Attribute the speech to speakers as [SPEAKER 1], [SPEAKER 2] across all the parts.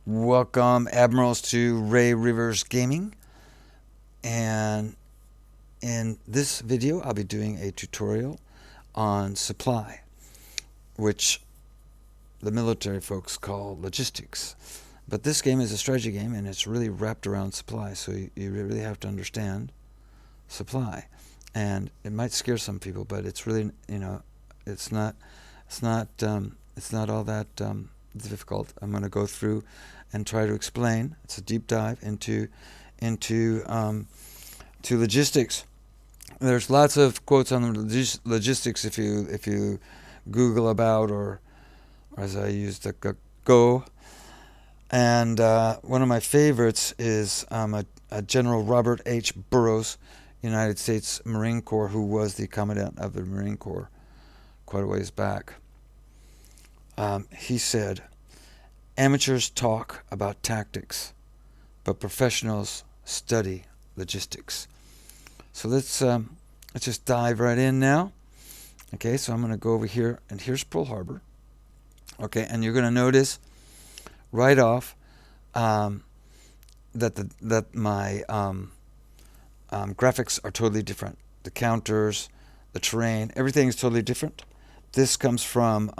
[SPEAKER 1] Welcome, Admirals, to Ray Rivers Gaming. And in this video, I'll be doing a tutorial on supply, which the military folks call logistics. But this game is a strategy game, and it's really wrapped around supply, so you really have to understand supply. And it might scare some people, but it's really, it's not all that difficult. I'm going to go through and try to explain. It's a deep dive into to logistics. There's lots of quotes on logistics if you Google about, or as I use the Go. And one of my favorites is a General Robert H. Burroughs, United States Marine Corps, who was the commandant of the Marine Corps quite a ways back. He said, "Amateurs talk about tactics, but professionals study logistics." So let's just dive right in now. Okay, so I'm going to go over here, and here's Pearl Harbor. Okay, and you're going to notice right off that my graphics are totally different. The counters, the terrain, everything is totally different. This comes from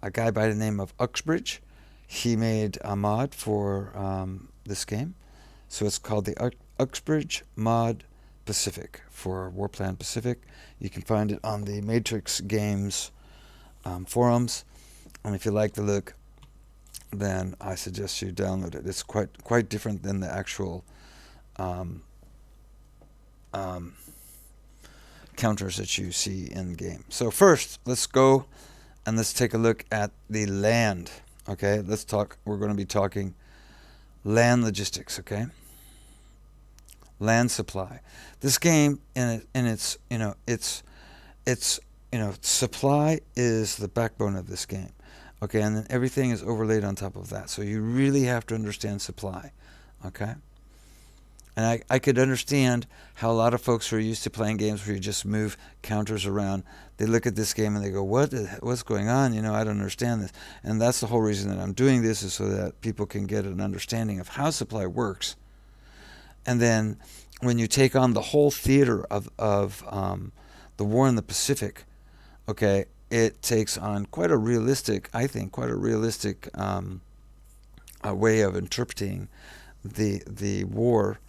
[SPEAKER 1] a guy by the name of Uxbridge. He made a mod for this game. So it's called the Uxbridge Mod Pacific for WarPlan Pacific. You can find it on the Matrix Games forums. And if you like the look, then I suggest you download it. It's quite different than the actual counters that you see in game. So first, let's go and let's take a look at the land. Okay, we're going to be talking land logistics. Okay, land supply. This game, supply is the backbone of this game. Okay, and then everything is overlaid on top of that. So you really have to understand supply. Okay. And I could understand how a lot of folks who are used to playing games where you just move counters around, they look at this game and they go, what's going on? I don't understand this. And that's the whole reason that I'm doing this, is so that people can get an understanding of how supply works. And then when you take on the whole theater of the war in the Pacific, okay, it takes on quite a realistic way of interpreting the war,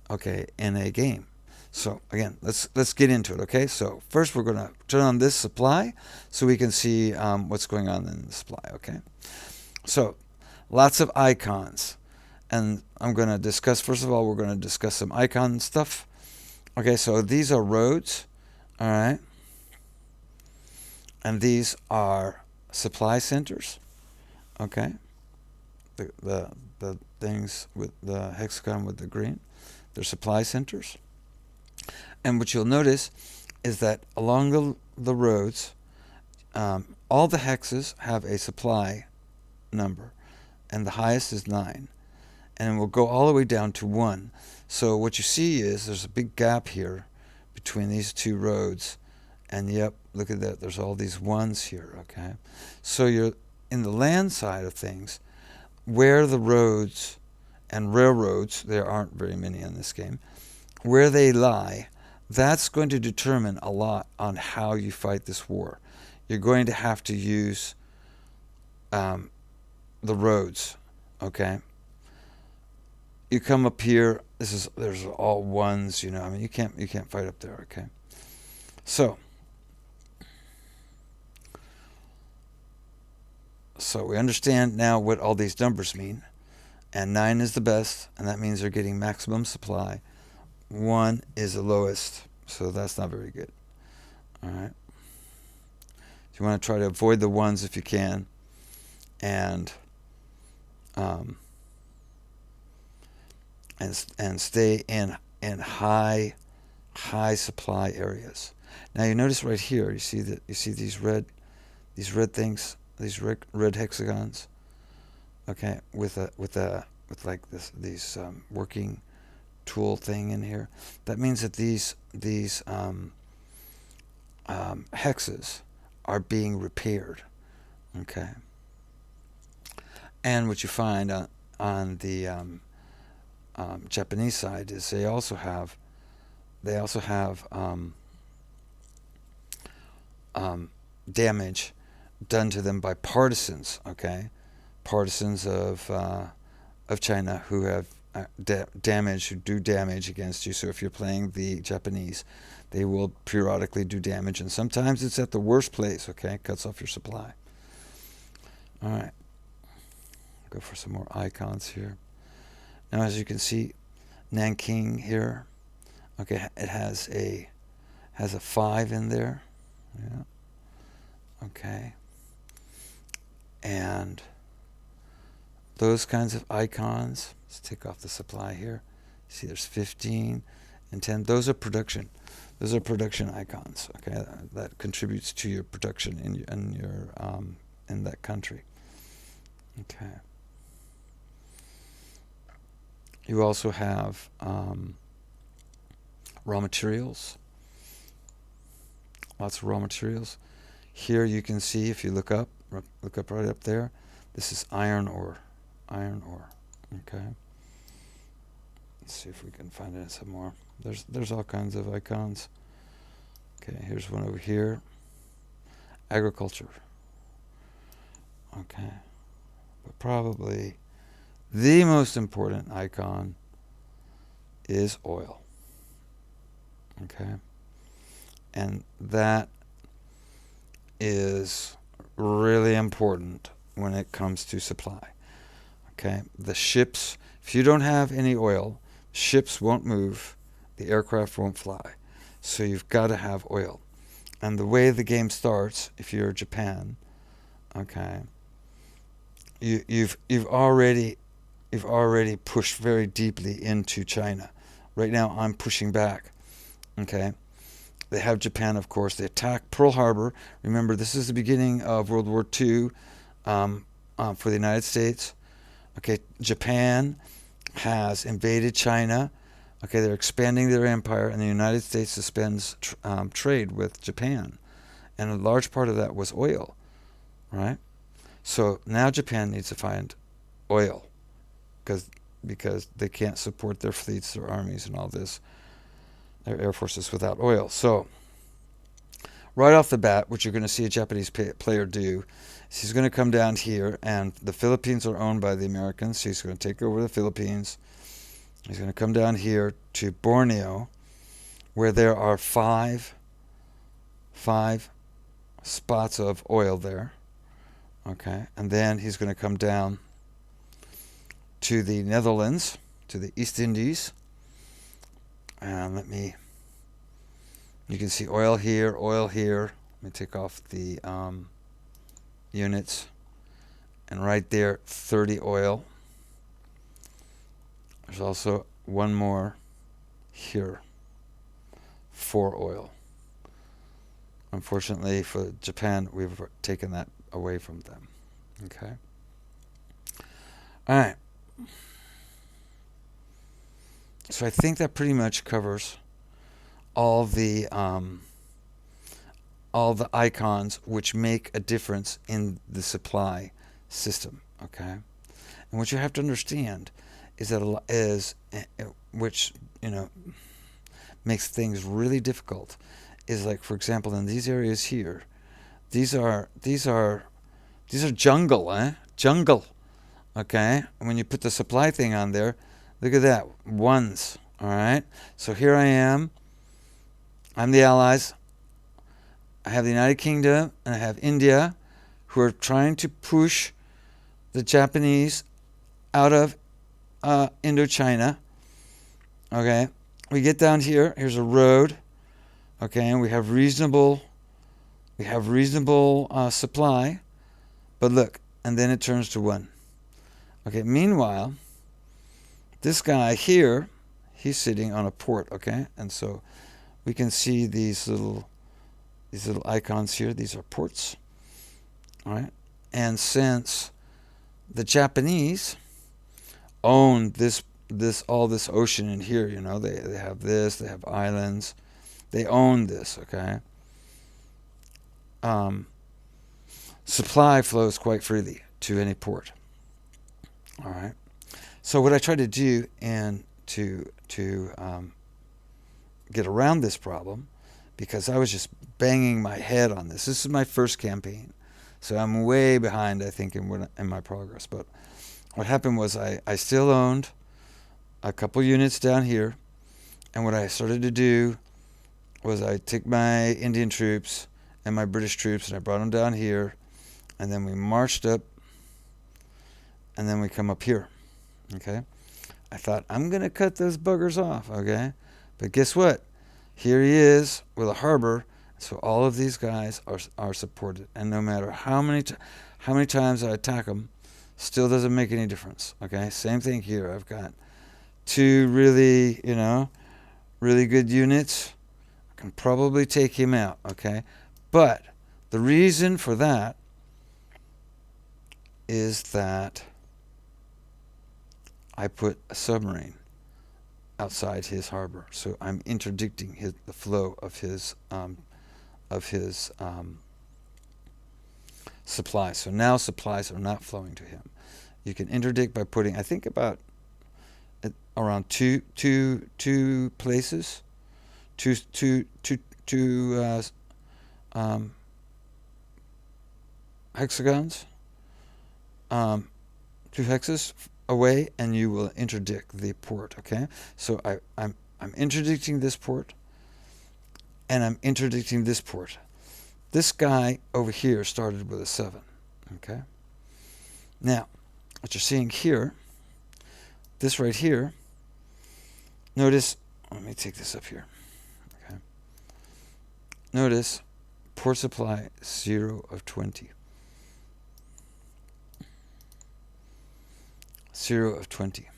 [SPEAKER 1] okay, in a game. So again, let's get into it. Okay, so first we're going to turn on this supply so we can see what's going on in the supply. Okay, so lots of icons, and I'm going to discuss, first of all, we're going to discuss some icon stuff. Okay, so these are roads, all right, and these are supply centers. Okay, the things with the hexagon with the green, they're supply centers. And what you'll notice is that along the roads, all the hexes have a supply number, and the highest is 9. And we'll go all the way down to 1. So what you see is there's a big gap here between these two roads. And yep, look at that, there's all these 1s here, okay? So you're in the land side of things, where the roads and railroads, there aren't very many in this game, where they lie, that's going to determine a lot on how you fight this war. You're going to have to use the roads, okay? You come up here, there's all 1s, you can't fight up there, okay? So we understand now what all these numbers mean. And 9 is the best, and that means they're getting maximum supply. 1 is the lowest, so that's not very good. All right. You want to try to avoid the 1s if you can, and stay in high supply areas. Now you notice right here, you see these red things, these red hexagons. Okay, with like these working tool thing in here. That means that these hexes are being repaired. Okay, And what you find on the Japanese side is they also have damage done to them by partisans. Okay, partisans of China who have who do damage against you. So if you're playing the Japanese, they will periodically do damage, and sometimes it's at the worst place. Okay, cuts off your supply. All right, go for some more icons here. Now, as you can see, Nanking here. Okay, it has a 5 in there. Yeah. Okay. And those kinds of icons. Let's take off the supply here. See, there's 15 and 10. Those are production. Those are production icons. Okay, that contributes to your production in that country. Okay. You also have raw materials. Lots of raw materials. Here you can see, if you look up right up there, this is iron ore. Iron ore. Okay. Let's see if we can find it some more. There's all kinds of icons. Okay, here's one over here. Agriculture. Okay. But probably the most important icon is oil. Okay. And that is really important when it comes to supply. Okay. The ships, if you don't have any oil, ships won't move, the aircraft won't fly. So you've got to have oil. And the way the game starts, if you're Japan, okay, you've already pushed very deeply into China. Right now I'm pushing back. Okay. They have Japan, of course. They attack Pearl Harbor. Remember, this is the beginning of World War II for the United States. Okay, Japan has invaded China. Okay, they're expanding their empire, and the United States suspends trade with Japan. And a large part of that was oil, right? So now Japan needs to find oil because they can't support their fleets, their armies, and all this, their air forces without oil. So right off the bat, what you're going to see a Japanese player do is he's going to come down here, and the Philippines are owned by the Americans, so he's going to take over the Philippines. He's going to come down here to Borneo, where there are five spots of oil there. Okay, and then he's going to come down to the Netherlands, to the East Indies. And you can see oil here, oil here. Let me take off the units. And right there, 30 oil. There's also one more here, 4 oil. Unfortunately for Japan, we've taken that away from them. Okay. All right. So I think that pretty much covers all the icons which make a difference in the supply system. Okay. And what you have to understand is that which makes things really difficult is, like, for example, in these areas here, these are jungle, jungle. Okay, and when you put the supply thing on there, look at that, ones. All right, so here I am. I'm the Allies. I have the United Kingdom and I have India, who are trying to push the Japanese out of Indochina. Okay, we get down here. Here's a road. Okay, and we have reasonable supply, but look, and then it turns to 1. Okay, meanwhile, this guy here, he's sitting on a port. Okay, and so we can see these little icons here. These are ports. All right, and since the Japanese own all this ocean in here, they have this, they have islands. They own this, okay? Supply flows quite freely to any port. All right. So what I tried to do and to get around this problem, because I was just banging my head on this. This is my first campaign, so I'm way behind, I think, in my progress. But what happened was I still owned a couple units down here, and what I started to do was I took my Indian troops and my British troops and I brought them down here, and then we marched up, and then we come up here. Okay, I thought I'm gonna cut those buggers off. Okay, but guess what? Here he is with a harbor, so all of these guys are supported, and no matter how many times I attack them, still doesn't make any difference. Okay, same thing here. I've got two really, really good units. I can probably take him out. Okay, but the reason for that is that I put a submarine outside his harbor, so I'm interdicting the flow of his supplies. So now supplies are not flowing to him. You can interdict by putting, I think, about around two places, two hexagons, two hexes away, and you will interdict the port. Okay, so I'm interdicting this port, and I'm interdicting this port. This guy over here started with a 7. Okay, now what you're seeing here, this right here, notice, let me take this up here. Okay, notice port supply 0 of 20. 0 of 20.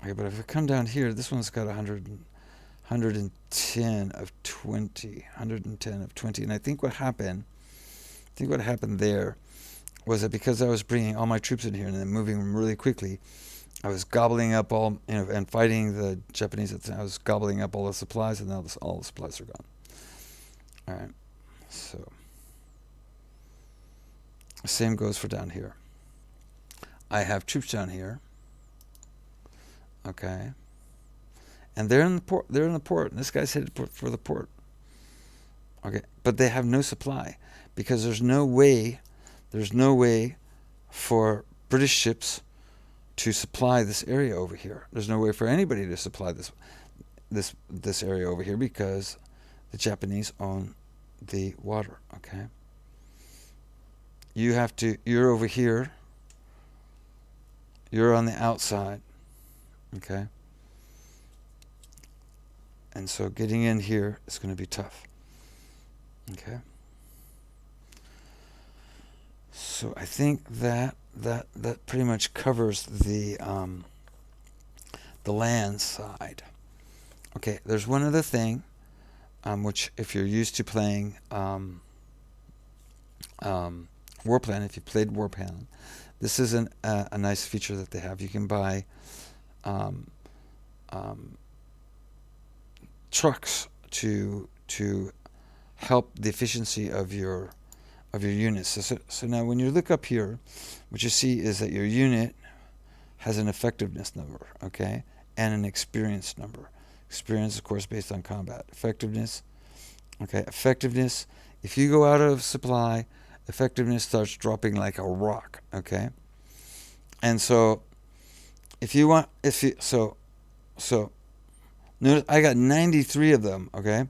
[SPEAKER 1] Okay, but if I come down here, this one's got 110 of 20. 110 of 20. And I think what happened there was that because I was bringing all my troops in here and then moving them really quickly, I was gobbling up all, and fighting the Japanese at the time. I was gobbling up all the supplies, and now all the supplies are gone. All right, so same goes for down here. I have troops down here. Okay, and they're in the port. They're in the port, and this guy's headed for the port. Okay, but they have no supply because there's no way for British ships to supply this area over here. There's no way for anybody to supply this area over here because the Japanese own the water. Okay, you're over here. You're on the outside. Okay, and so getting in here is going to be tough. Okay, so I think that pretty much covers the land side. Okay, there's one other thing, which if you're used to playing WarPlan, if you played WarPlan, this is a nice feature that they have. You can buy trucks to help the efficiency of your units. So now when you look up here, what you see is that your unit has an effectiveness number, okay, and an experience number. Experience, of course, based on combat. Effectiveness, okay, effectiveness. If you go out of supply, effectiveness starts dropping like a rock, okay. And so, notice I got 93 of them, okay.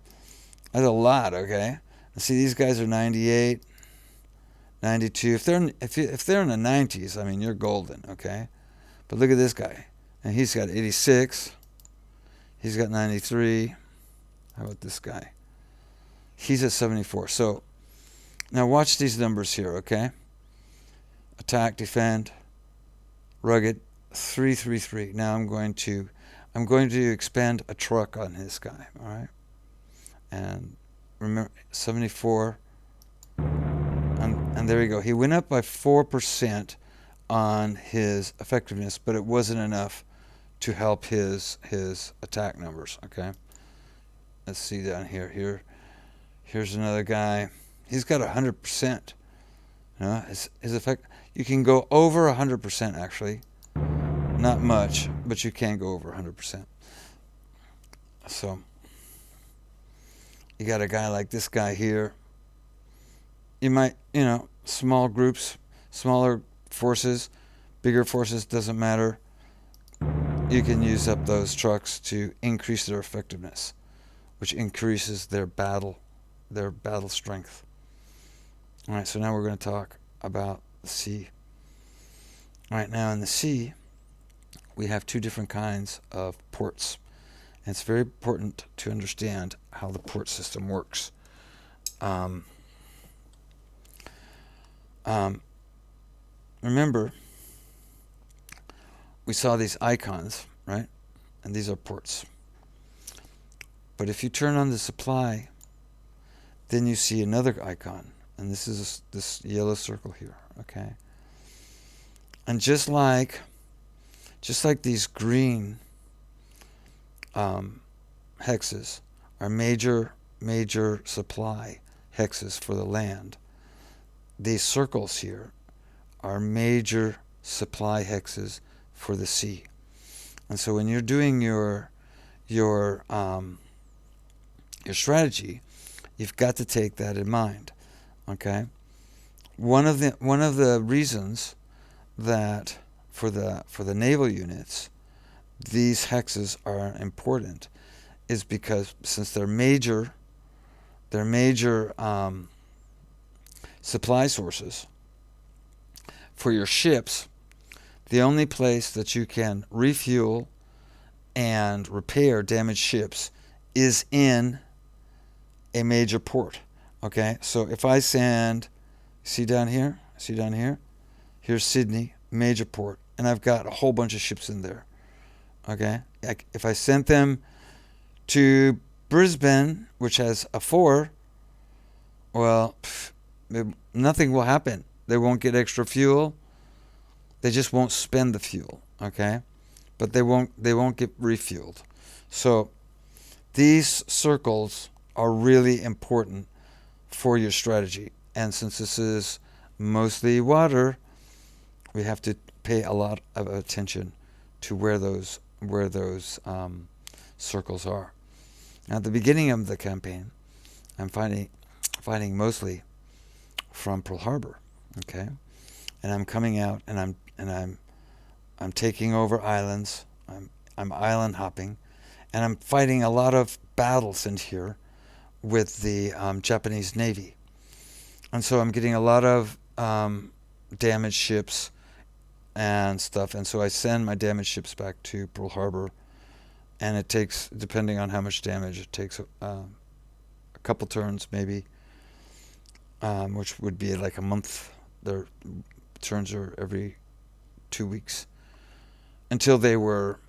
[SPEAKER 1] That's a lot, okay. And see, these guys are 98, 92. If they're in the 90s, I mean, you're golden, okay. But look at this guy, and he's got 86. He's got 93. How about this guy? He's at 74. So now watch these numbers here, okay? Attack, defend, rugged, 333. Now I'm going to expand a truck on this guy, all right? And remember, 74. And there we go. He went up by 4% on his effectiveness, but it wasn't enough to help his attack numbers, okay? Let's see down here. Here's another guy. He's got 100%. His effect, you can go over 100% actually. Not much, but you can go over 100%. So you got a guy like this guy here. You might, small groups, smaller forces, bigger forces, doesn't matter. You can use up those trucks to increase their effectiveness, which increases their battle strength. All right, so now we're going to talk about the sea. All right, now in the sea, we have two different kinds of ports. And it's very important to understand how the port system works. Remember, we saw these icons, right? And these are ports. But if you turn on the supply, then you see another icon. And this is this yellow circle here, okay? And just like these green hexes are major supply hexes for the land, these circles here are major supply hexes for the sea. And so when you're doing your strategy, you've got to take that in mind. Okay? One of the reasons that for the naval units these hexes are important is because since they're major supply sources for your ships, the only place that you can refuel and repair damaged ships is in a major port. Okay, so if I send, see down here, here's Sydney, major port, and I've got a whole bunch of ships in there. Okay, if I sent them to Brisbane, which has a 4, well, nothing will happen. They won't get extra fuel. They just won't spend the fuel. Okay, but they won't get refueled. So these circles are really important for your strategy. And since this is mostly water, we have to pay a lot of attention to where those circles are. Now, at the beginning of the campaign, I'm fighting mostly from Pearl Harbor, okay, and I'm coming out and I'm taking over islands. I'm island hopping, and I'm fighting a lot of battles in here with the Japanese Navy, and so I'm getting a lot of damaged ships and stuff, and so I send my damaged ships back to Pearl Harbor, and it takes, depending on how much damage, it takes a couple turns maybe, which would be like a month. Their turns are every 2 weeks until they were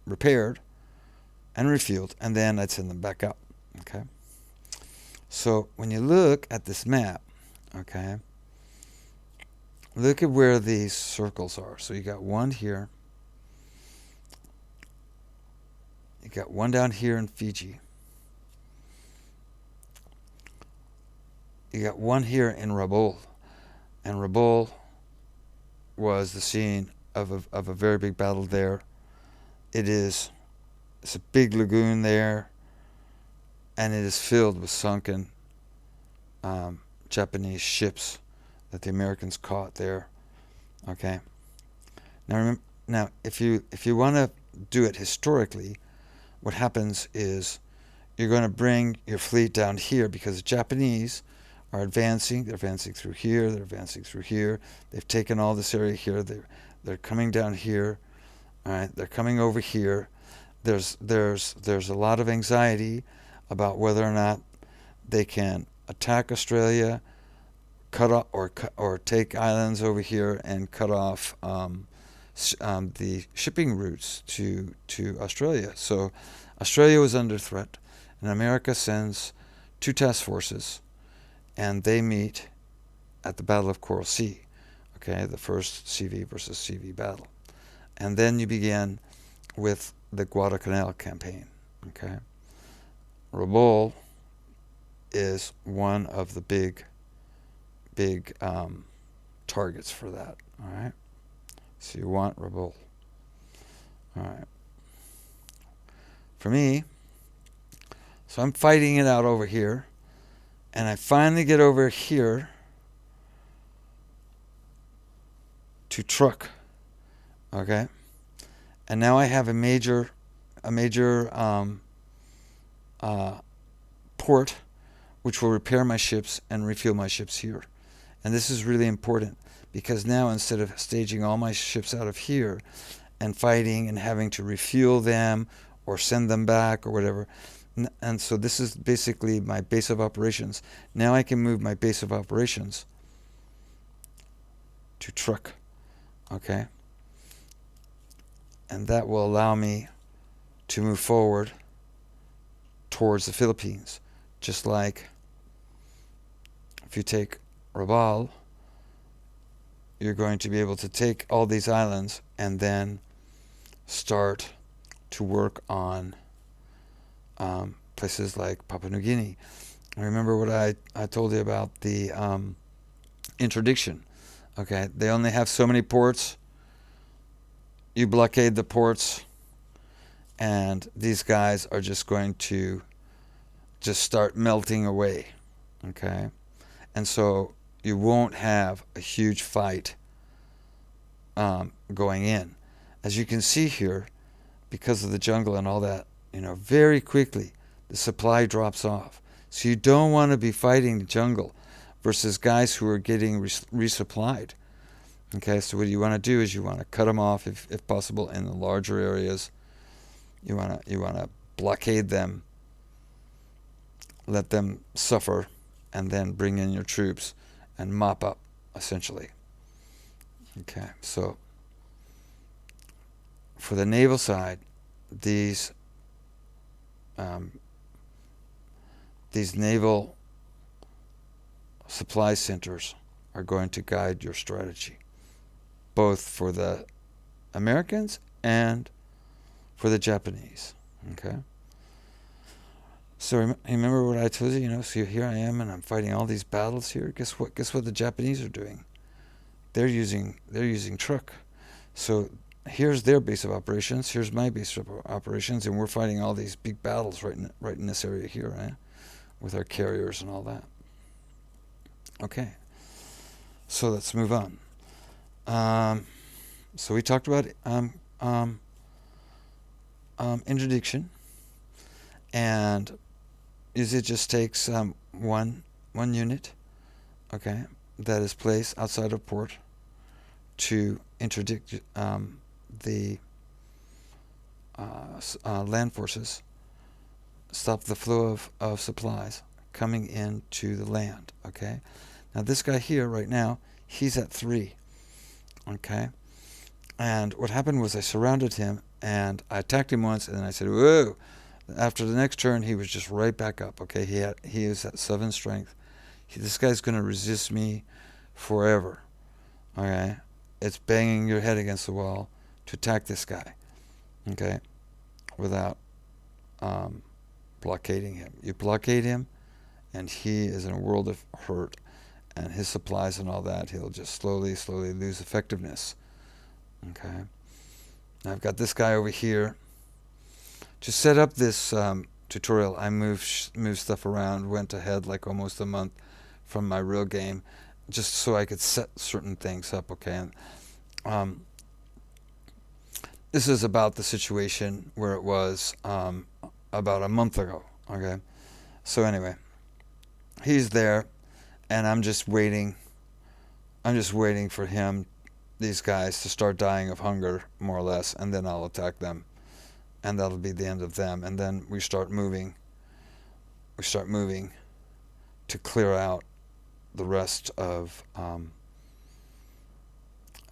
[SPEAKER 1] repaired and refueled, and then I'd send them back out. Okay. So when you look at this map, okay, look at where these circles are. So you got one here. You got one down here in Fiji. You got one here in Rabaul. And Rabaul was the scene of a very big battle there. It's a big lagoon there, and it is filled with sunken Japanese ships that the Americans caught there. Okay. Now, if you want to do it historically, what happens is you're going to bring your fleet down here because the Japanese are advancing. They're advancing through here. They're advancing through here. They've taken all this area here. They're coming down here. All right. They're coming over here. There's a lot of anxiety about whether or not they can attack Australia, cut off or take islands over here and cut off the shipping routes to Australia. So Australia was under threat, and America sends 2 task forces, and they meet at the Battle of Coral Sea, okay, the first CV versus CV battle. And then you begin with the Guadalcanal campaign, okay. Rabaul is one of the big targets for that. All right. So you want Rabaul. All right. For me, so I'm fighting it out over here, and I finally get over here to Truk. Okay. And now I have a major port which will repair my ships and refuel my ships here. And this is really important because now instead of staging all my ships out of here and fighting and having to refuel them or send them back or whatever, and so this is basically my base of operations. Now I can move my base of operations to Truk. Okay? And that will allow me to move forward towards the Philippines. Just like if you take Rabaul, you're going to be able to take all these islands and then start to work on places like Papua New Guinea. I remember what I told you about the interdiction. Okay, they only have so many ports. You blockade the ports, and these guys are just going to just start melting away. Okay, and so you won't have a huge fight going in. As you can see here, because of the jungle and all that, very quickly the supply drops off. So you don't want to be fighting the jungle versus guys who are getting resupplied. Okay, so what you want to do is you want to cut them off if possible in the larger areas. You want to blockade them, let them suffer, and then bring in your troops and mop up, essentially. Okay, so for the naval side, these naval supply centers are going to guide your strategy, both for the Americans and for the Japanese. Okay. So remember what I told you. So here I am, and I'm fighting all these battles here. Guess what the Japanese are doing? They're using Truk. So here's their base of operations. Here's my base of operations, and we're fighting all these big battles right in this area here, right? With our carriers and all that. Okay. So let's move on. So we talked about interdiction, and it just takes one unit, okay, that is placed outside of port to interdict the land forces, stop the flow of supplies coming into the land. Okay, now this guy here right now, he's at 3. Okay, and what happened was I surrounded him and I attacked him once, and then I said, whoa. After the next turn, he was just right back up. Okay, he is at 7 strength. This guy's going to resist me forever. Okay, it's banging your head against the wall to attack this guy. Okay, without blockading him. You blockade him, and he is in a world of hurt, and his supplies and all that, he'll just slowly lose effectiveness. Okay, now I've got this guy over here. To set up this tutorial, I moved stuff around, went ahead like almost a month from my real game, just so I could set certain things up. Okay, and this is about the situation where it was about a month ago. Okay, so anyway, he's there, and I'm just waiting for these guys to start dying of hunger, more or less, and then I'll attack them. And that'll be the end of them. And then we start moving to clear out the rest of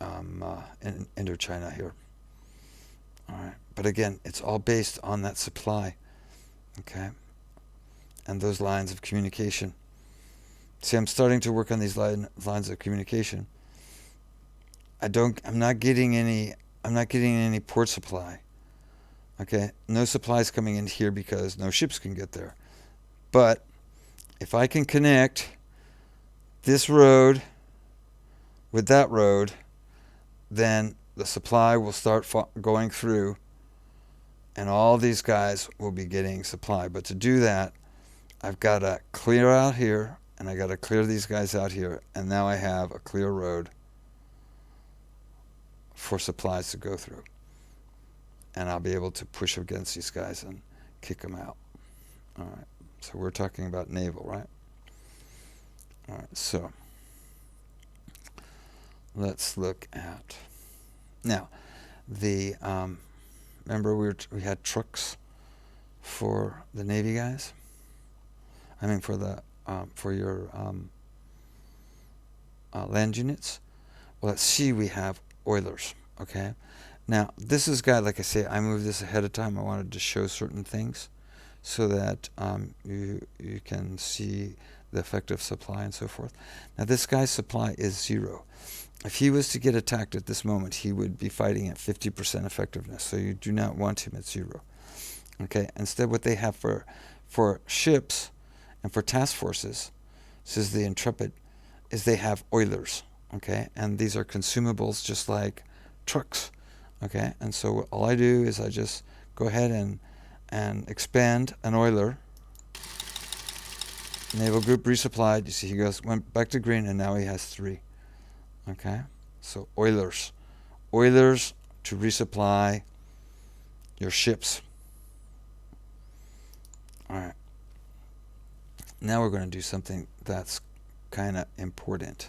[SPEAKER 1] Indochina here. All right. But again, it's all based on that supply. Okay. And those lines of communication. See, I'm starting to work on these lines of communication. I'm not getting any port supply. Okay, no supplies coming in here because no ships can get there. But if I can connect this road with that road, then the supply will start going through, and all these guys will be getting supply. But to do that, I've got to clear out here, and I got to clear these guys out here, and now I have a clear road for supplies to go through. And I'll be able to push against these guys and kick them out. All right, so we're talking about naval, right? All right, so let's look at now the remember we had trucks for the Navy guys. I mean for your land units. Well, at sea we have oilers. Okay. Now this is guy, like I say, I moved this ahead of time. I wanted to show certain things so that you can see the effective supply and so forth. Now this guy's supply is 0. If he was to get attacked at this moment, he would be fighting at 50% effectiveness. So you do not want him at 0. Okay. Instead, what they have for ships and for task forces, this is the Intrepid, is they have oilers. Okay, and these are consumables just like trucks. Okay, and so all I do is I just go ahead and expand an oiler. Naval group resupplied. You see, went back to green, and now he has 3. Okay, so oilers to resupply your ships. All right. Now we're going to do something that's kind of important.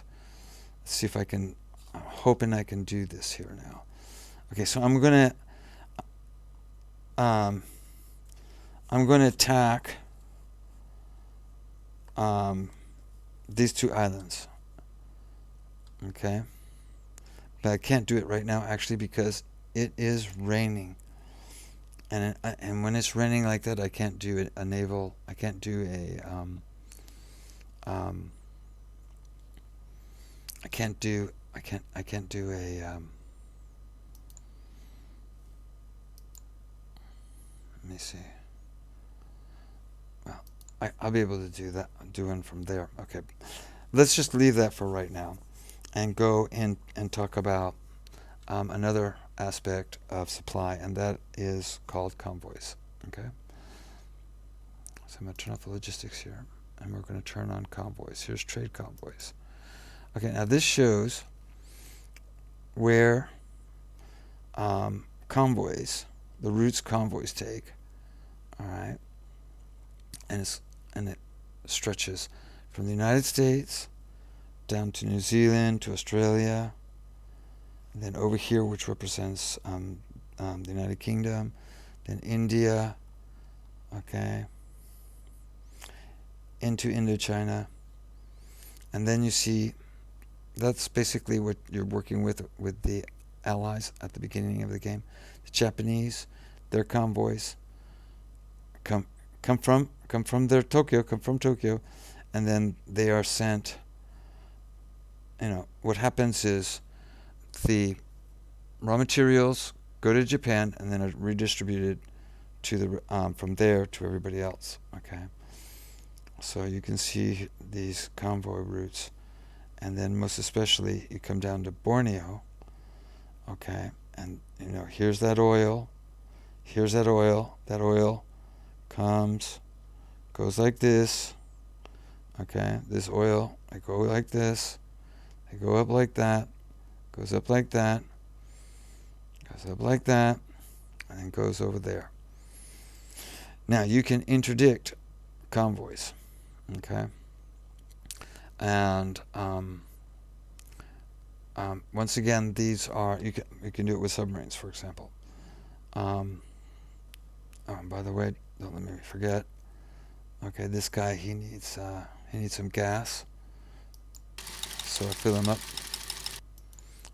[SPEAKER 1] Let's see if I'm hoping I can do this here now. Okay, so I'm going to attack these 2 islands. Okay, but I can't do it right now actually because it is raining, and when it's raining like that, I can't do a naval. I can't do a I can't do a let me see. Well, I'll be able to do that, doing from there. Okay, let's just leave that for right now and go in and talk about another aspect of supply, and that is called convoys. Okay, so I'm going to turn off the logistics here, and we're going to turn on convoys. Here's trade convoys. Okay, now this shows where convoys, the routes convoys take. All right, and it stretches from the United States down to New Zealand, to Australia, and then over here, which represents the United Kingdom, then India, okay, into Indochina, and then you see that's basically what you're working with the Allies at the beginning of the game. The Japanese, their convoys come from Tokyo, and then they are sent. What happens is the raw materials go to Japan and then are redistributed to the from there to everybody else. Okay, so you can see these convoy routes, and then most especially you come down to Borneo. Okay, and here's that oil. That oil goes like this. Okay, this oil, I go like this. I go up like that, goes up like that, goes up like that, and then goes over there. Now you can interdict convoys, okay? And once again, these are you can do it with submarines, for example. By the way, don't let me forget. Okay, this guy he needs some gas. So I fill him up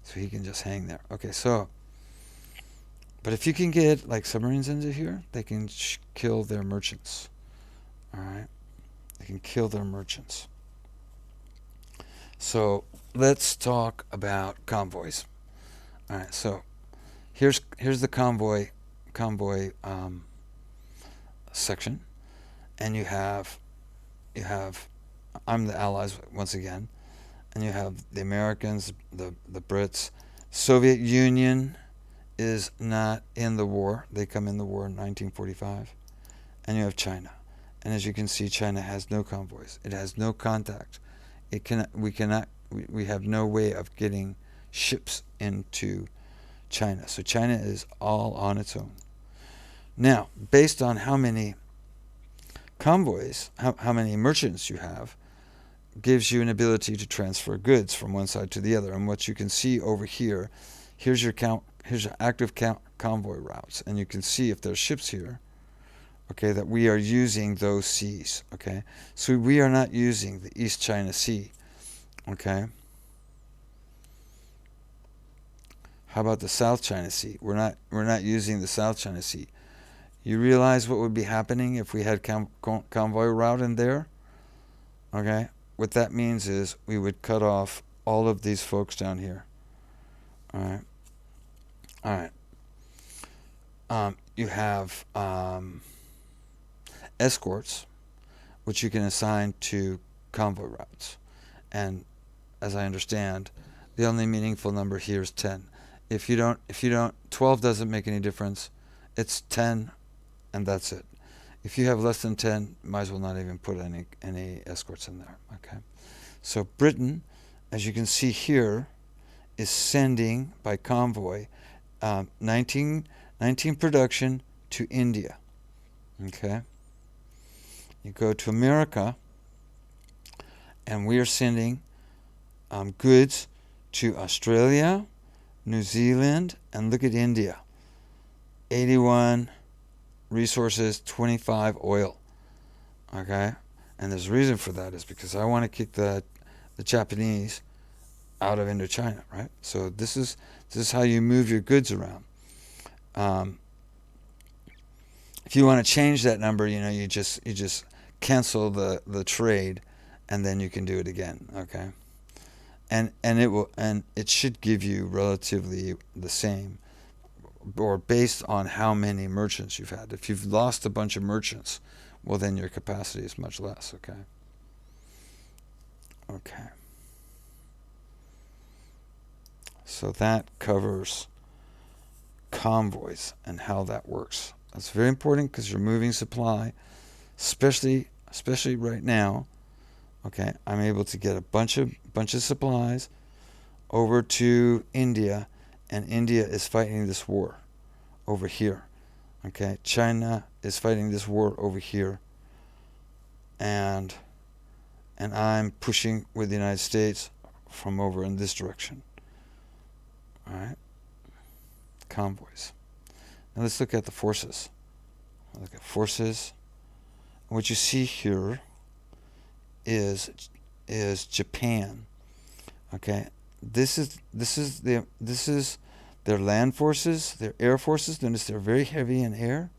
[SPEAKER 1] so he can just hang there. Okay, so, but if you can get like submarines into here, they can kill their merchants. All right, they can kill their merchants. So let's talk about convoys. All right, so here's the convoy section, and you have you have, I'm the Allies once again, and you have the Americans, the Brits. Soviet Union is not in the war. They come in the war in 1945. And you have China. And as you can see, China has no convoys. It has no contact. We have no way of getting ships into China. So China is all on its own. Now, based on how many convoys, how many merchants you have, gives you an ability to transfer goods from one side to the other. And what you can see over here, here's your active convoy routes, and you can see if there's ships here, okay, that we are using those seas, okay? So we are not using the East China Sea, okay? How about the South China Sea? We're not using the South China Sea. You realize what would be happening if we had convoy route in there? Okay? What that means is we would cut off all of these folks down here. All right? All right. You have escorts, which you can assign to convoy routes. And as I understand, the only meaningful number here is 10. If you don't, 12 doesn't make any difference. It's 10, and that's it. If you have less than 10, might as well not even put any escorts in there. Okay. So Britain, as you can see here, is sending by convoy 19 production to India. Okay. You go to America, and we are sending goods to Australia, New Zealand, and look at India. 81 resources, 25 oil. Okay? And there's a reason for that, is because I want to kick the Japanese out of Indochina, right? So this is how you move your goods around. If you want to change that number, you just cancel the trade, and then you can do it again, okay? And it should give you relatively the same, or based on how many merchants you've had. If you've lost a bunch of merchants, well, then your capacity is much less, okay? Okay. So that covers convoys and how that works. That's very important because you're moving supply, especially right now. Okay, I'm able to get a bunch of supplies over to India, and India is fighting this war over here. Okay, China is fighting this war over here, and I'm pushing with the United States from over in this direction. All right, convoys. Now let's look at the forces. Look at forces. What you see here is Japan. Okay, this is their land forces, their air forces. Notice they're very heavy in air.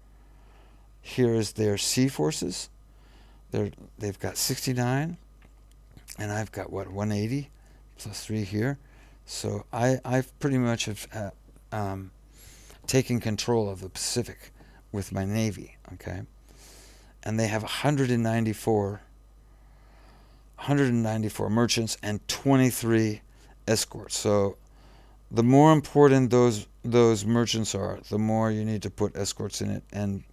[SPEAKER 1] Here is their sea forces. They've got 69, and I've got 180 plus 3 here. So I've pretty much have taken control of the Pacific with my Navy. Okay, and they have 194 merchants and 23 escorts. So the more important those merchants are, the more you need to put escorts in it, and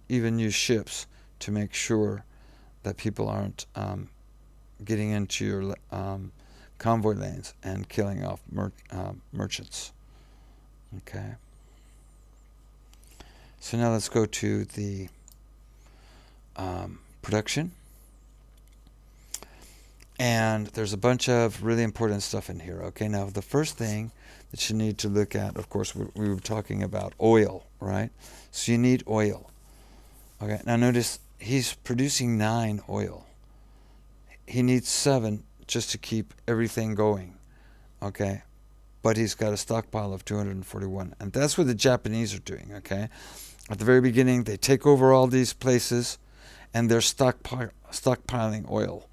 [SPEAKER 1] even use ships to make sure that people aren't getting into your convoy lanes and killing off merchants. Okay. So now let's go to the production. And there's a bunch of really important stuff in here. Okay, now the first thing that you need to look at, of course, we were talking about oil, right? So you need oil. Okay, now notice he's producing 9 oil. He needs 7 just to keep everything going. Okay, but he's got a stockpile of 241. And that's what the Japanese are doing, okay? At the very beginning, they take over all these places, and they're stockpiling oil.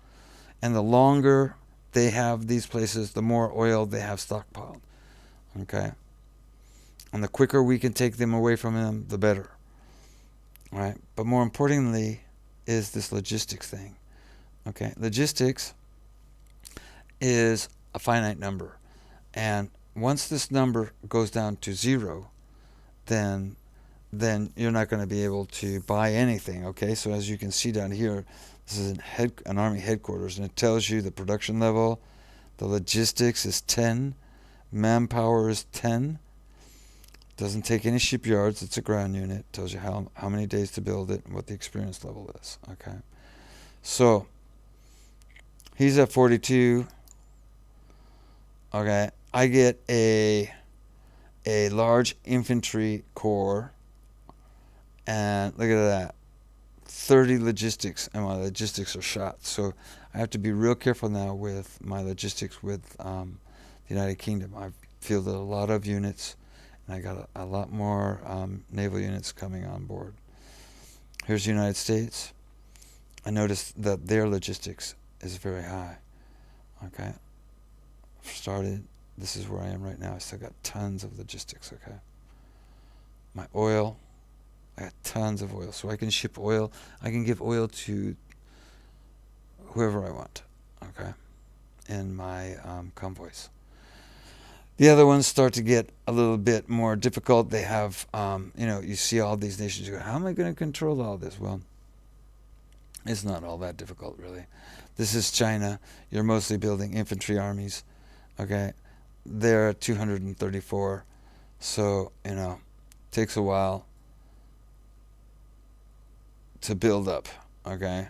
[SPEAKER 1] And the longer they have these places, the more oil they have stockpiled. Okay? And the quicker we can take them away from them, the better. All right? But more importantly is this logistics thing. Okay, logistics is a finite number, and once this number goes down to zero, then you're not going to be able to buy anything. Okay, so as you can see down here, this is an Army headquarters, and it tells you the production level. The logistics is 10, manpower is 10. Doesn't take any shipyards. It's a ground unit. Tells you how many days to build it and what the experience level is. Okay, so he's at 42. Okay, I get a large infantry corps, and look at that, 30 logistics, and my logistics are shot. So I have to be real careful now with my logistics with the United Kingdom. I've fielded a lot of units, and I got a lot more naval units coming on board. Here's the United States. I noticed that their logistics is very high. Okay, started. This is where I am right now. I still got tons of logistics. Okay, my oil. I got tons of oil, so I can ship oil. I can give oil to whoever I want. Okay, in my convoys. The other ones start to get a little bit more difficult. They have, you see all these nations. You go, how am I going to control all this? Well, it's not all that difficult, really. This is China. You're mostly building infantry armies. Okay, they're at 234, so takes a while to build up. Okay,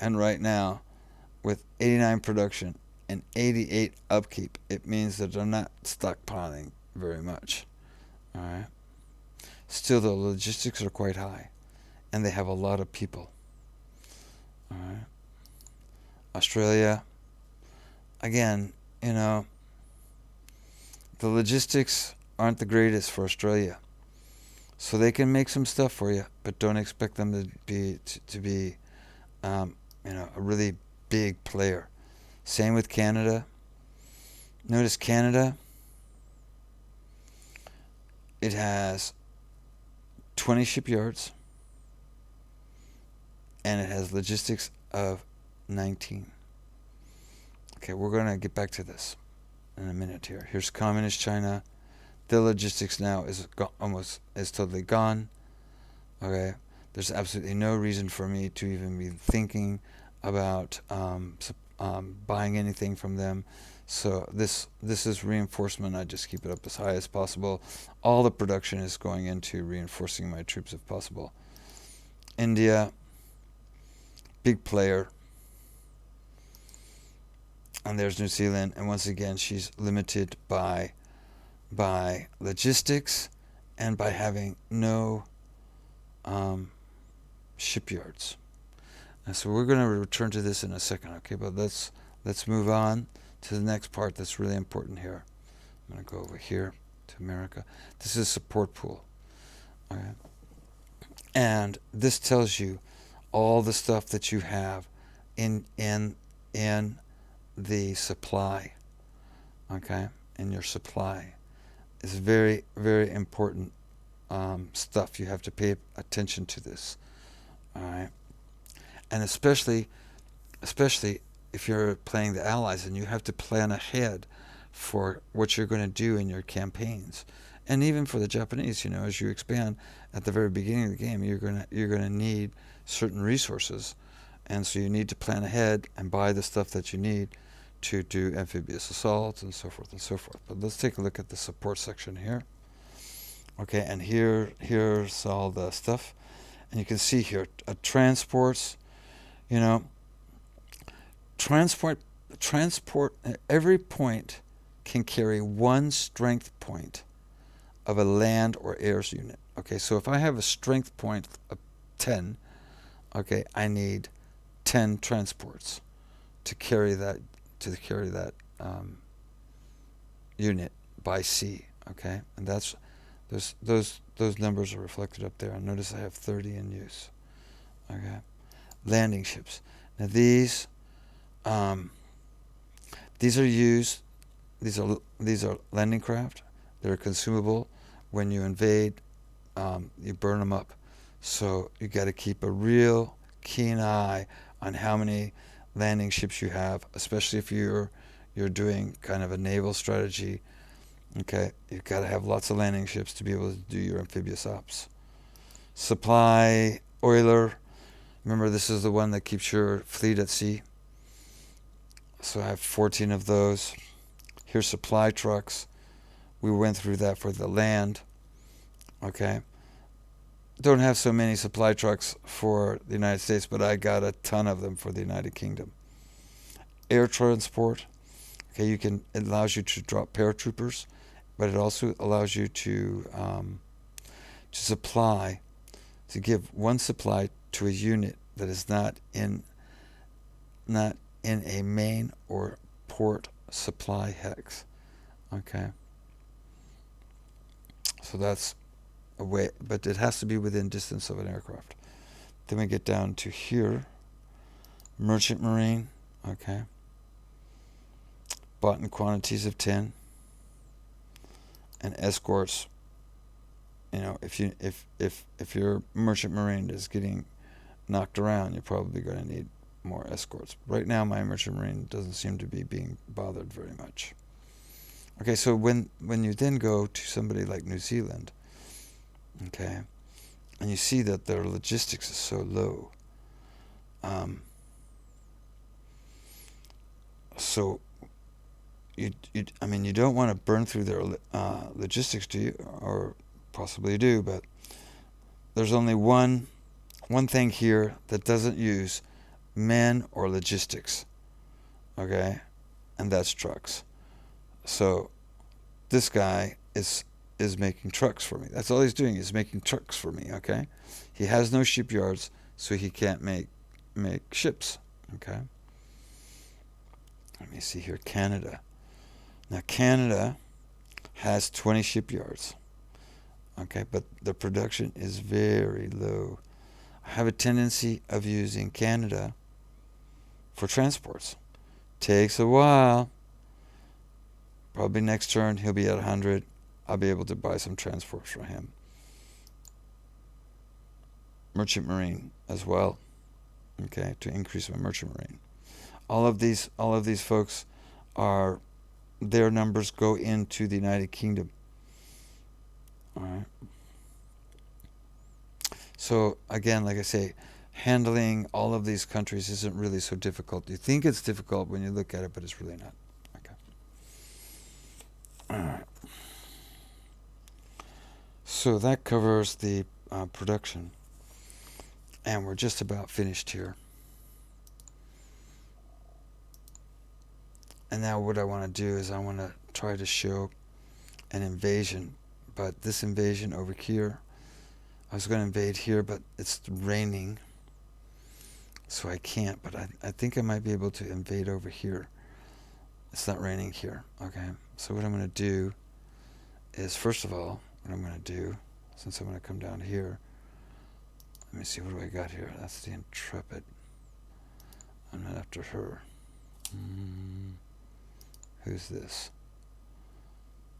[SPEAKER 1] and right now, with 89 production and 88 upkeep, it means that they're not stockpiling very much. All right. Still, the logistics are quite high, and they have a lot of people. All right. Australia, again, the logistics aren't the greatest for Australia, so they can make some stuff for you, but don't expect them to be a really big player. Same with Canada. Notice Canada, it has 20 shipyards, and it has logistics of 19. Okay, we're going to get back to this in a minute here. Here's Communist China. The logistics now is totally gone. Okay, there's absolutely no reason for me to even be thinking about buying anything from them. So this is reinforcement. I just keep it up as high as possible. All the production is going into reinforcing my troops if possible. India, big player. And there's New Zealand, and once again she's limited by logistics and by having no shipyards. And so we're going to return to this in a second, okay? But let's move on to the next part that's really important here. I'm going to go over here to America. This is support pool. Okay? And this tells you all the stuff that you have in the supply. Okay? In your supply. It's very, very important stuff. You have to pay attention to this. All right? And especially if you're playing the Allies, and you have to plan ahead for what you're going to do in your campaigns. And even for the Japanese, as you expand at the very beginning of the game, you're going to need certain resources. And so you need to plan ahead and buy the stuff that you need to do amphibious assaults and so forth and so forth. But let's take a look at the support section here. Okay, and here's all the stuff. And you can see here, transports, transport, every point can carry one strength point of a land or air unit. Okay, so if I have a strength point of 10, okay, I need 10 transports to carry that unit by sea. Okay, and that's those numbers are reflected up there. And notice I have 30 in use. Okay, landing ships. Now these are used. These are landing craft. They're consumable. When you invade, you burn them up. So you got to keep a real keen eye on how many landing ships you have, especially if you're doing kind of a naval strategy. Okay, you've got to have lots of landing ships to be able to do your amphibious ops. Supply oiler. Remember, this is the one that keeps your fleet at sea. So I have 14 of those. Here's supply trucks. We went through that for the land. Okay. Don't have so many supply trucks for the United States, but I got a ton of them for the United Kingdom. Air transport. Okay, it allows you to drop paratroopers, but it also allows you to supply, to give one supply to a unit that is not in a main or port supply hex. Okay. So that's a way, but it has to be within distance of an aircraft. Then we get down to here, merchant marine. Okay. Bought in quantities of 10. And escorts. You know, if your merchant marine is getting knocked around, you're probably going to need more escorts. Right now, my merchant marine doesn't seem to be being bothered very much. Okay, so when you then go to somebody like New Zealand, okay, and you see that their logistics is so low, so you don't want to burn through their logistics, do you? Or possibly you do, but there's only one thing here that doesn't use men or logistics, okay, and that's trucks. So this guy is making trucks for me. That's all he's doing, is making trucks for me, okay? He has no shipyards, so he can't make ships, okay? Let me see here, Canada. Now Canada has 20 shipyards, okay, but the production is very low. I have a tendency of using Canada for transports. Takes a while. Probably next turn he'll be at 100. I'll be able to buy some transports from him. Merchant marine as well. Okay, to increase my merchant marine. All of these folks are, their numbers go into the United Kingdom. All right. So again, like I say, handling all of these countries isn't really so difficult. You think it's difficult when you look at it, but it's really not. Okay. All right. So that covers the production, and we're just about finished here. And now what I want to do is I want to try to show an invasion, but this invasion over here, I was going to invade here, but it's raining, so I can't, but I think I might be able to invade over here. It's not raining here, okay? So what I'm going to do is, first of all, what I'm going to do, since I'm going to come down here, let me see, what do I got here? That's the Intrepid. I'm not after her. Who's this?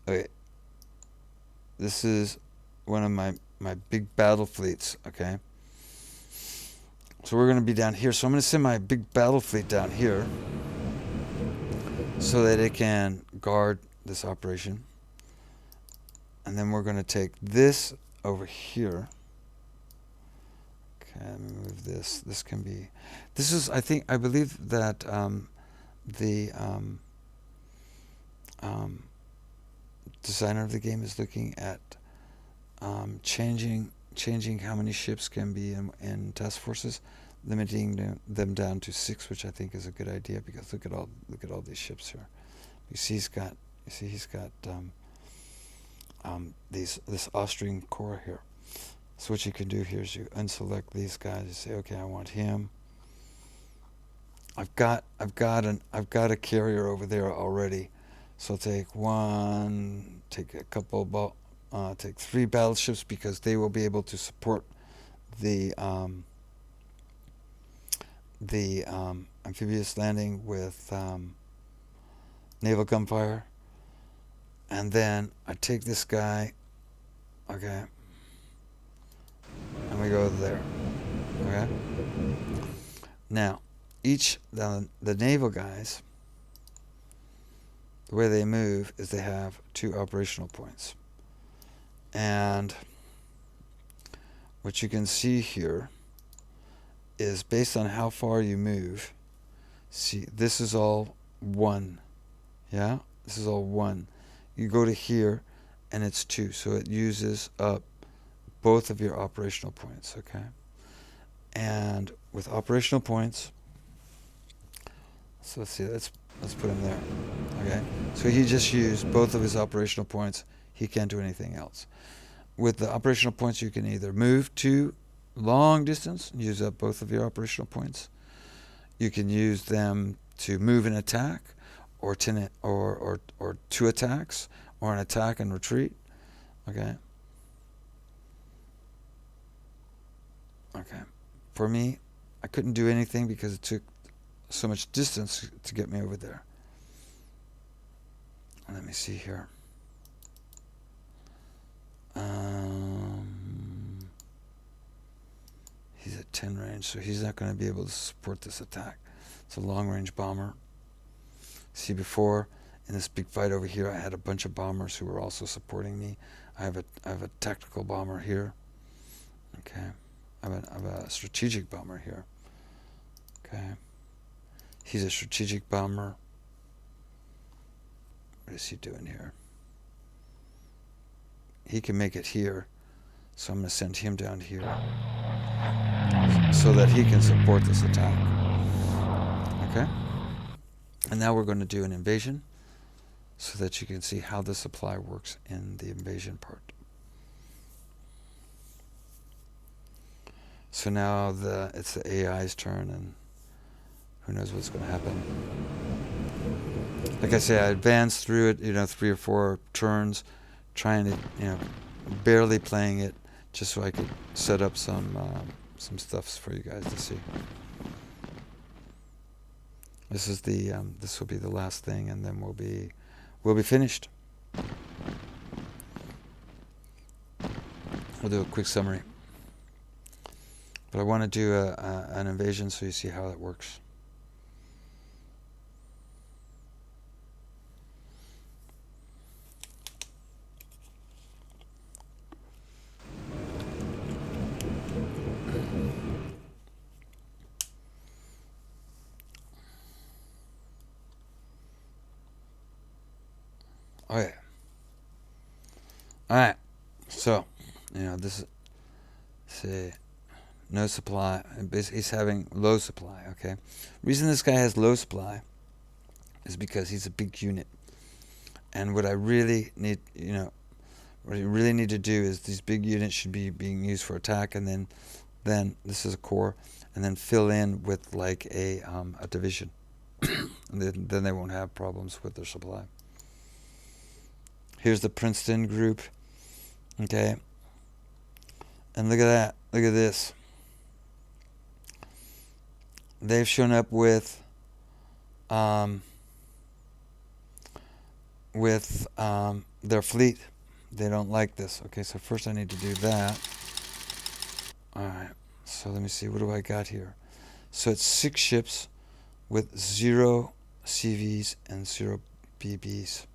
[SPEAKER 1] Okay. This is one of my big battle fleets, okay? So we're going to be down here. So I'm going to send my big battle fleet down here so that it can guard this operation. And then we're going to take this over here. Okay, let me move this. This can be... This is, I believe that the designer of the game is looking at changing how many ships can be in task forces, limiting them down to 6, which I think is a good idea, because look at all these ships here. You see he's got this Austrian Corps here. So what you can do here is you unselect these guys. You say, okay, I want him. I've got a carrier over there already. So I'll take one, take a couple, take 3 battleships, because they will be able to support the amphibious landing with naval gunfire. And then I take this guy, okay, and we go there, okay. Now the naval guys, the way they move is they have 2 operational points. And what you can see here is based on how far you move. See, this is all 1. Yeah? This is all 1. You go to here and it's 2. So it uses up both of your operational points, okay? And with operational points, so let's see, let's put him there. Okay? So he just used both of his operational points. He can't do anything else. With the operational points, you can either move to long distance, use up both of your operational points. You can use them to move and attack, or 2 attacks, or an attack and retreat. Okay? Okay. For me, I couldn't do anything because it took so much distance to get me over there. Let me see here. He's at 10 range, so he's not going to be able to support this attack. It's a long-range bomber. See, before in this big fight over here, I had a bunch of bombers who were also supporting me. I have a tactical bomber here. Okay, I have a strategic bomber here. Okay, he's a strategic bomber. What is he doing here? He can make it here, so I'm going to send him down here so that he can support this attack. Okay? And now we're going to do an invasion so that you can see how the supply works in the invasion part. So now it's the AI's turn, and who knows what's going to happen. Like I say, I advanced through it, 3 or 4 turns, trying to, barely playing it, just so I could set up some stuffs for you guys to see. This is this will be the last thing, and then we'll be finished. We'll do a quick summary, but I want to do an invasion so you see how it works. Okay. All right. So, this is, say, no supply. He's having low supply, okay? Reason this guy has low supply is because he's a big unit. And what I really need, what you really need to do is these big units should be being used for attack, and then this is a core, and then fill in with like a division. And then they won't have problems with their supply. Here's the Princeton group, okay? And look at that. Look at this. They've shown up with their fleet. They don't like this. Okay, so first I need to do that. Alright, so let me see. What do I got here? So it's 6 ships with 0 CVs and 0 BBs.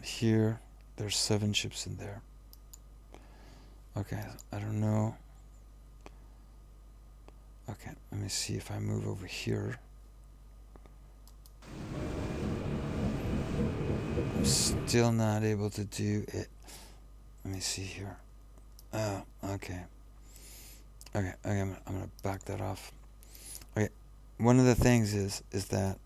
[SPEAKER 1] Here, there's 7 ships in there. Okay, I don't know. Okay, let me see if I move over here. I'm still not able to do it. Let me see here. Oh, okay. Okay, I'm gonna back that off. Okay, one of the things is that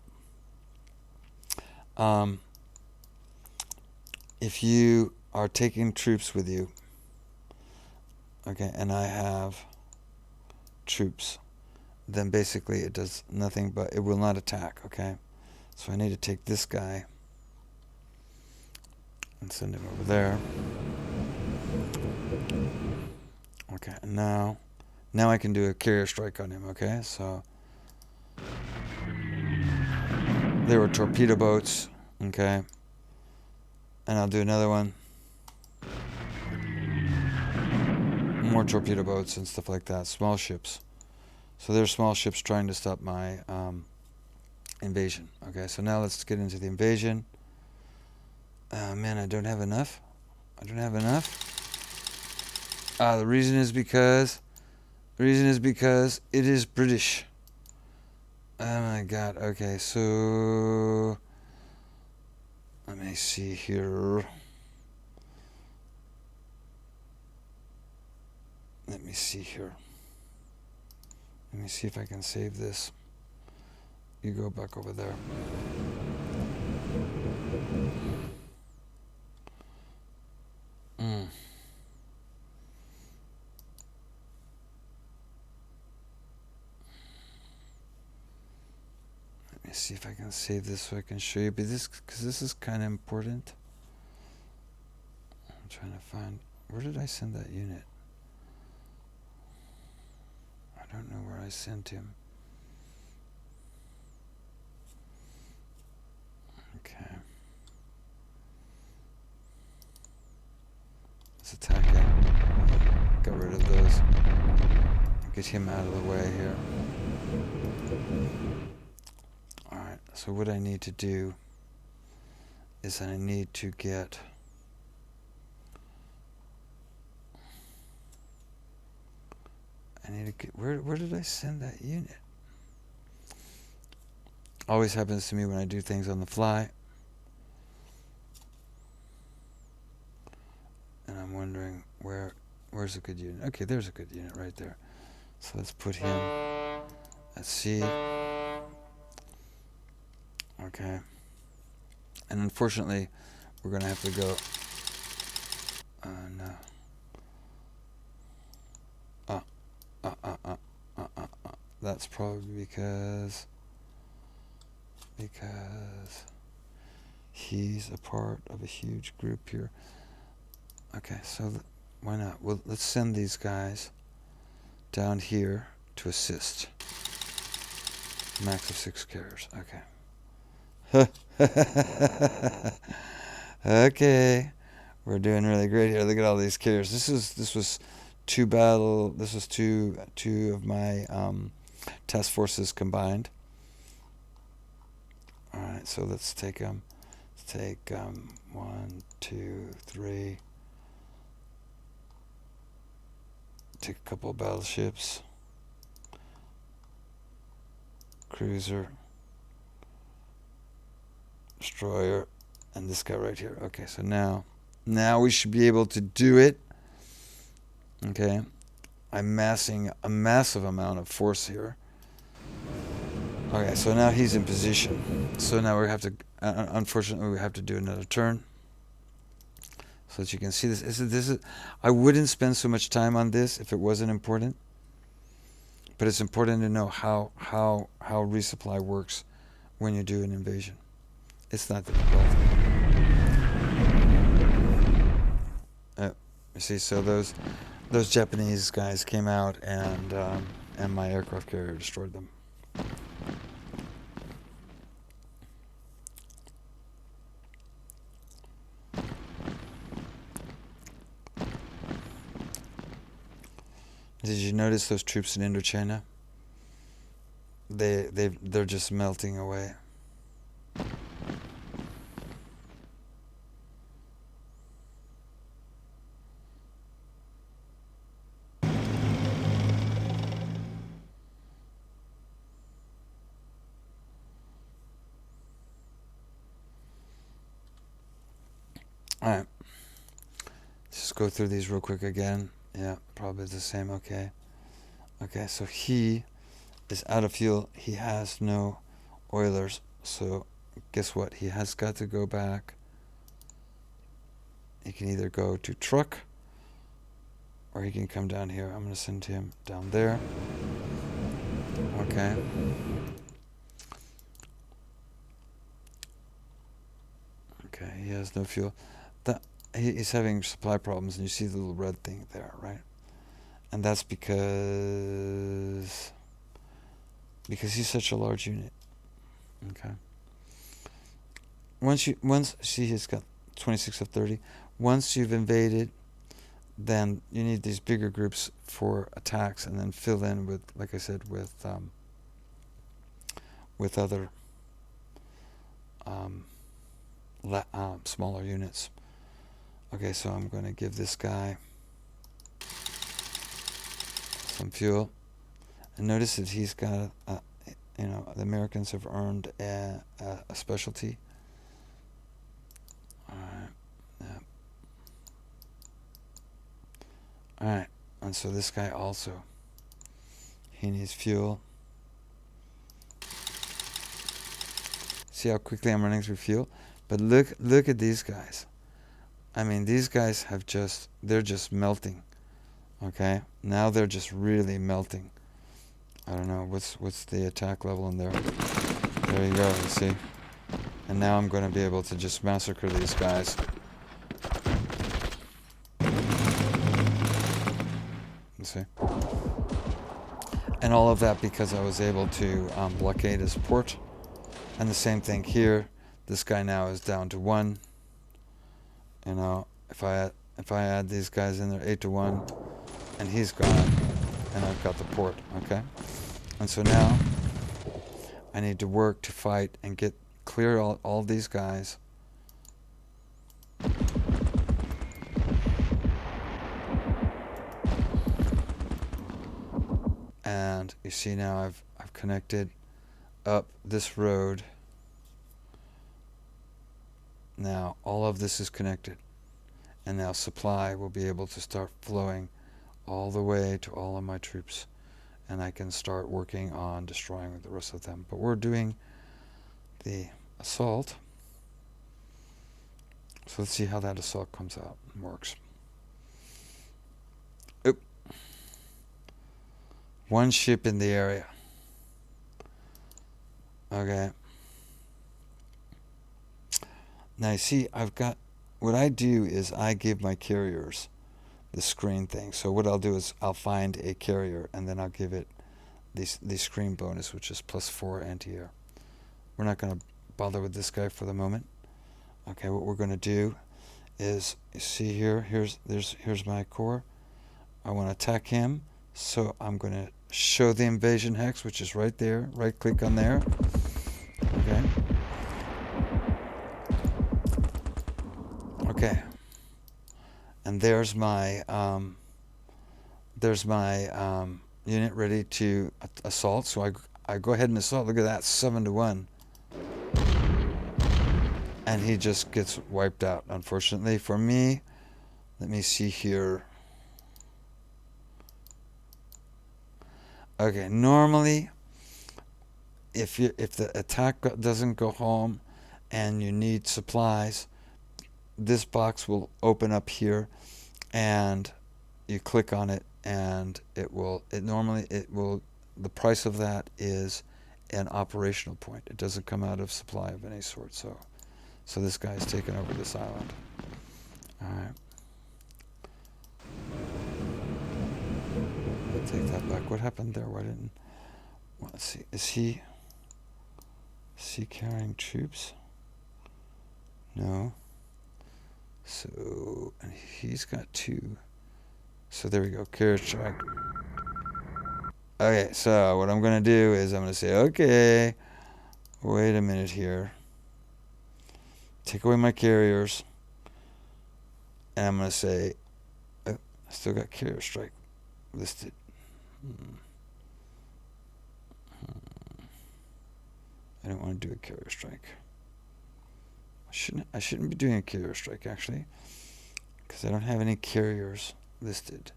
[SPEAKER 1] if you are taking troops with you, okay, and I have troops, then basically it does nothing but, it will not attack, okay? So I need to take this guy and send him over there. Okay, and now I can do a carrier strike on him, okay? So there were torpedo boats, okay? And I'll do another one. More torpedo boats and stuff like that, small ships. So they're small ships trying to stop my invasion. Okay, so now let's get into the invasion. Man, I don't have enough. The reason is because it is British. Oh my god. Okay, so let me see here. Let me see if I can save this. You go back over there. Let me see if I can save this so I can show you. But because this is kind of important. I'm trying to find, where did I send that unit? I don't know where I sent him. Okay. Let's attack him. Get rid of those. Get him out of the way here. Alright, so what I need to do is I need to get where did I send that unit? Always happens to me when I do things on the fly. And I'm wondering where's a good unit? Okay, there's a good unit right there. So let's put him at C. Okay. And unfortunately, we're going to have to go... no. That's probably because he's a part of a huge group here. Okay, so why not? Well, let's send these guys down here to assist. Max of 6 carriers. Okay. Okay. We're doing really great here. Look at all these carriers. This was two of my task forces combined. All right, so let's take them. Let's take 1, 2, 3. Take a couple of battleships. Cruiser. Destroyer. And this guy right here. Okay, so now we should be able to do it. Okay. I'm massing a massive amount of force here. Okay, so now he's in position. So now we have to, unfortunately, we have to do another turn. So that you can see this. This is. I wouldn't spend so much time on this if it wasn't important. But it's important to know how resupply works when you do an invasion. It's not difficult. You see, so those Japanese guys came out and my aircraft carrier destroyed them. Did you notice those troops in Indochina? They're just melting away. Alright. Just go through these real quick again. Yeah, probably the same. Okay. Okay, so he is out of fuel. He has no oilers. So guess what? He has got to go back. He can either go to truck or he can come down here. I'm going to send him down there. Okay. Okay, he has no fuel. He's having supply problems, and you see the little red thing there, right? And that's because he's such a large unit. Okay. Once see, he's got 26 of 30. Once you've invaded, then you need these bigger groups for attacks, and then fill in with, like I said, with other smaller units. Okay, so I'm going to give this guy some fuel, and notice that he's got the Americans have earned a specialty. Alright, yeah. Alright, and so this guy also, he needs fuel. See how quickly I'm running through fuel? But look at these guys. I mean, these guys they're just melting. Okay? Now they're just really melting. I don't know, what's the attack level in there? There you go, you see? And now I'm going to be able to just massacre these guys. You see? And all of that because I was able to blockade his port. And the same thing here. This guy now is down to 1. You know, if I add these guys in there, 8 to 1, and he's gone, and I've got the port. Okay, and so now I need to work to fight and clear all these guys. And you see now I've connected up this road. Now all of this is connected, and now supply will be able to start flowing all the way to all of my troops, and I can start working on destroying the rest of them. But we're doing the assault, so let's see how that assault comes out and works. Oop. One ship in the area. Okay. Now you see, what I do is I give my carriers the screen thing. So what I'll do is I'll find a carrier, and then I'll give it the screen bonus, which is +4 anti-air. We're not going to bother with this guy for the moment. Okay, what we're going to do is, you see here, here's my core. I want to attack him, so I'm going to show the invasion hex, which is right there. Right click on there. Okay. Okay. And there's my unit ready to assault. So I go ahead and assault. Look at that, 7 to 1. And he just gets wiped out, unfortunately for me. Let me see here. Okay, normally if the attack doesn't go home and you need supplies, this box will open up here, and you click on it, and the price of that is an operational point. It doesn't come out of supply of any sort. So this guy is taking over this island. All right. I'll take that back. What happened there? Why didn't? Well, let's see. Is he carrying troops? No. So, and he's got 2. So there we go, carrier strike. Okay, so what I'm going to do is I'm going to say, okay, wait a minute here. Take away my carriers. And I'm going to say, oh, I still got carrier strike listed. I don't want to do a carrier strike. I shouldn't be doing a carrier strike, actually, because I don't have any carriers listed.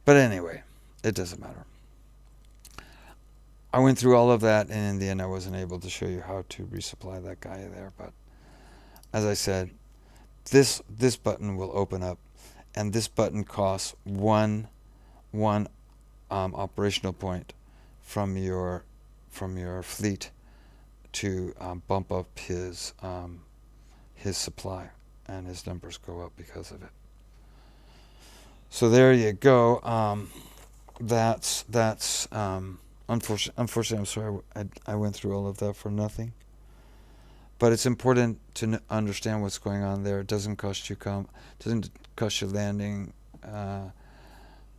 [SPEAKER 1] But anyway, it doesn't matter. I went through all of that, and in the end I wasn't able to show you how to resupply that guy there. But as I said, this button will open up, and this button costs one operational point from your fleet to bump up his supply, and his numbers go up because of it. So there you go. That's unfortunately, I'm sorry I went through all of that for nothing. but it's important to understand what's going on there. It doesn't cost you doesn't cost you landing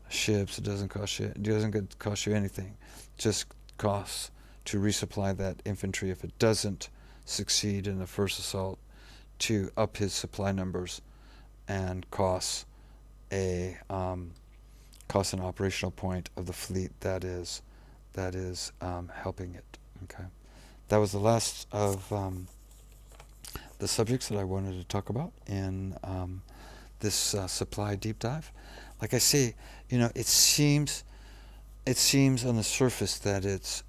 [SPEAKER 1] ships. It doesn't cost you anything. It just costs to resupply that infantry if it doesn't succeed in the first assault, to up his supply numbers, and costs an operational point of the fleet that is helping it. Okay, that was the last of the subjects that I wanted to talk about in this supply deep dive. Like I say, it seems on the surface that it's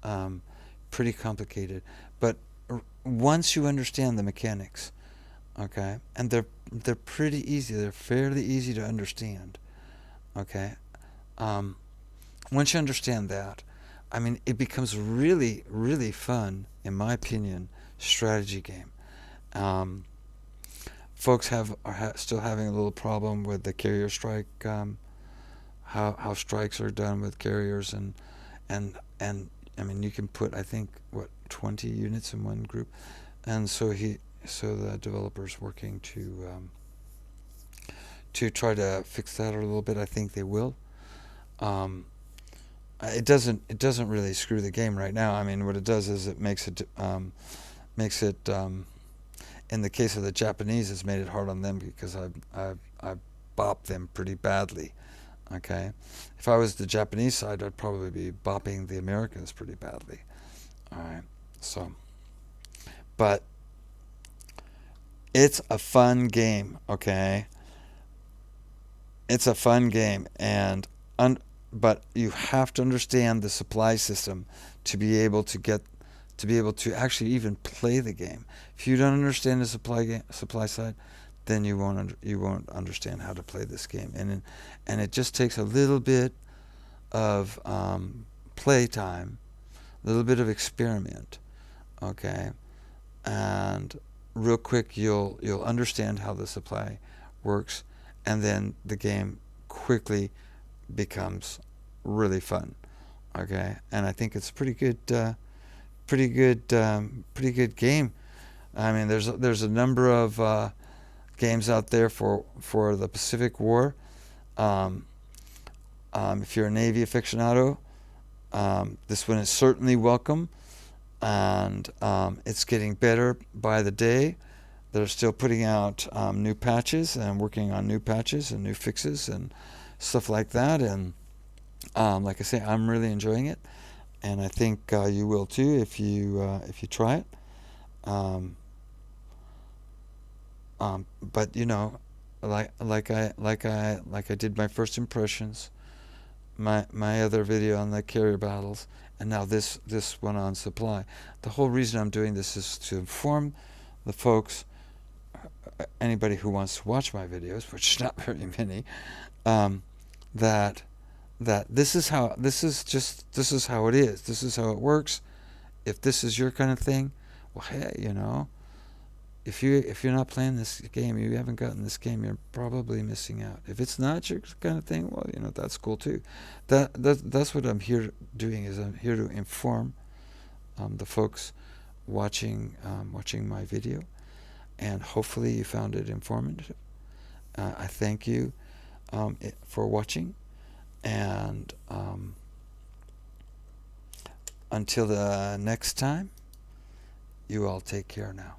[SPEAKER 1] pretty complicated, but once you understand the mechanics, okay, and they're pretty easy. They're fairly easy to understand. Okay, once you understand that, I mean, it becomes really, really fun, in my opinion, strategy game. Folks are still having a little problem with the carrier strike, how strikes are done with carriers, and I mean, you can put, I think, 20 units in one group, and so the developer's working to try to fix that a little bit. I think they will. It doesn't really screw the game right now. I mean, what it does is it makes it in the case of the Japanese, it's made it hard on them because I've bopped them pretty badly. Okay, if I was the Japanese side, I'd probably be bopping the Americans pretty badly. All right, so, but it's a fun game. Okay, it's a fun game, but you have to understand the supply system to be able to actually even play the game. If you don't understand the supply side, then you won't understand how to play this game. And it just takes a little bit of play time, a little bit of experiment, okay, and real quick you'll understand how the supply works, and then the game quickly becomes really fun. Okay, and I think it's a pretty good game. I mean, there's a number of games out there for the Pacific War. If you're a Navy aficionado, this one is certainly welcome, and it's getting better by the day. They're still putting out new patches and working on new patches and new fixes and stuff like that. And like I say, I'm really enjoying it, and I think you will too if you try it. But like I did my first impressions, my other video on the carrier battles, and now this one on supply. The whole reason I'm doing this is to inform the folks, anybody who wants to watch my videos, which is not very many, that this is how it is. This is how it works. If this is your kind of thing, well, hey, if you're not playing this game, you haven't gotten this game, you're probably missing out. If it's not your kind of thing, well, that's cool too. That's what I'm here doing. Is I'm here to inform the folks watching my video, and hopefully you found it informative. I thank you for watching, and until the next time, you all take care now.